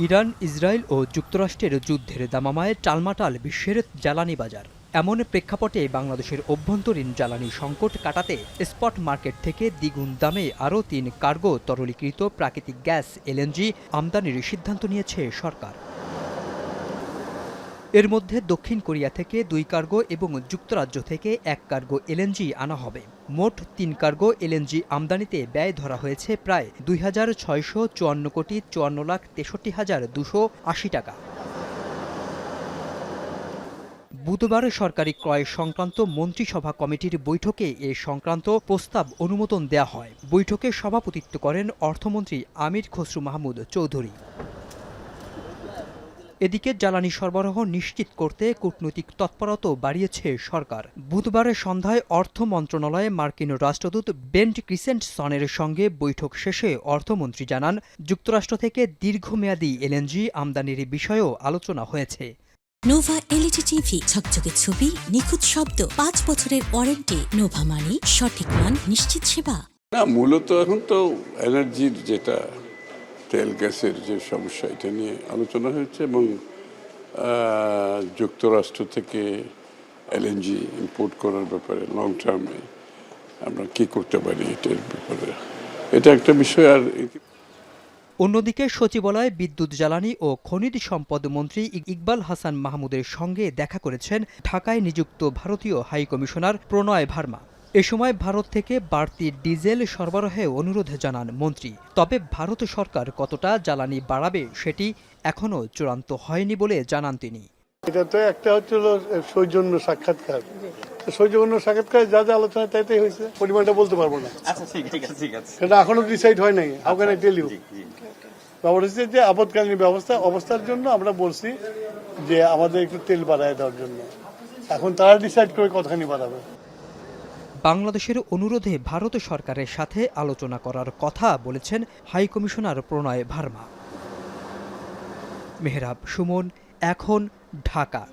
Iran, Israel ও যুক্তরাষ্ট্রের যুদ্ধের দামামায় টালমাটাল বিশ্বের জ্বালানি বাজার। এমন প্রেক্ষাপটে বাংলাদেশের অভ্যন্তরীণ জ্বালানি সংকট কাটাতে স্পট মার্কেট থেকে দ্বিগুণ দামে আরও ৩ কার্গো তরলীকৃত প্রাকৃতিক গ্যাস এলএনজি আমদানির সিদ্ধান্ত নিয়েছে সরকার। এর মধ্যে দক্ষিণ কোরিয়া থেকে ২ কার্গো এবং যুক্তরাজ্য থেকে ১ কার্গো এলএনজি আনা হবে। মোট ৩ কার্গো এলএনজি আমদানিতে ব্যয় ধরা হয়েছে প্রায় ২,৬৫৪ কোটি ৫৪,৬৩,২৮০ টাকা। বুধবার সরকারি ক্রয় সংক্রান্ত মন্ত্রিসভা কমিটির বৈঠকে এ সংক্রান্ত প্রস্তাব অনুমোদন দেয়া হয়। বৈঠকে সভাপতিত্ব করেন অর্থমন্ত্রী আমির খসরু মাহমুদ চৌধুরী। এদিকে জ্বালানি সরবরাহ নিশ্চিত করতে কূটনৈতিক তৎপরতা বাড়িয়েছে সরকার। বুধবার সন্ধ্যায় অর্থ মন্ত্রণালয়ে মার্কিন রাষ্ট্রদূত বেন ক্রিসেন্টসনের সঙ্গে বৈঠক শেষে অর্থমন্ত্রী জানান, যুক্তরাষ্ট্র থেকে দীর্ঘমেয়াদী এলএনজি আমদানির বিষয়েও আলোচনা হয়েছে। নোভা এলইডি টিভি, ঝকঝকে ছবি, নিখুঁত শব্দ, ৫ বছরের ওয়ারেন্টি। নোভা মানি, সঠিক মান, নিশ্চিত সেবা। না, মূলত এখন তো এনার্জির যেটা তেল গ্যাসের যে সমস্যা, এটা নিয়ে আলোচনা হয়েছে এবং যুক্তরাষ্ট্র থেকে এলএনজি ইম্পোর্ট করার ব্যাপারে লং টার্মে আমরা কি করতে পারি এটার ব্যাপারে এটা একটা বিষয়। আর অন্যদিকে সচিবালয়ে বিদ্যুৎ, জ্বালানি ও খনিজ সম্পদ মন্ত্রী ইকবাল হাসান মাহমুদের সঙ্গে দেখা করেছেন ঢাকায় নিযুক্ত ভারতীয় হাইকমিশনার প্রণয় ভার্মা। এ সময় ভারত থেকে বাড়তি ডিজেল সরবরাহে অনুরোধ জানান মন্ত্রী। তবে ভারত সরকার কতটা জ্বালানি বাড়াবে সেটি এখনও চূড়ান্ত হয়নি বলে জানান তিনি। এটা তো একটা হচ্ছিল সৌজন্য সাক্ষাৎকার, সৌজন্য সাক্ষাৎকার যা যা আলোচনা তাইতেই হয়েছে, পরিমাণটা বলতে পারবো না। আচ্ছা, ঠিক আছে। সেটা এখনো ডিসাইড হয় নাই। How can I tell you? ব্যাপার হচ্ছে যে আপদকালীন অবস্থার জন্য আমরা বলছি যে আমাদের একটু তেল বাড়ায় দেওয়ার জন্য। এখন তারা ডিসাইড করে কতখানি বাড়াবে। বাংলাদেশের অনুরোধে ভারত সরকারের সাথে আলোচনা করার কথা বলেছেন হাইকমিশনার প্রণয় ভার্মা। মেহরাব সুমন, এখন, ঢাকা।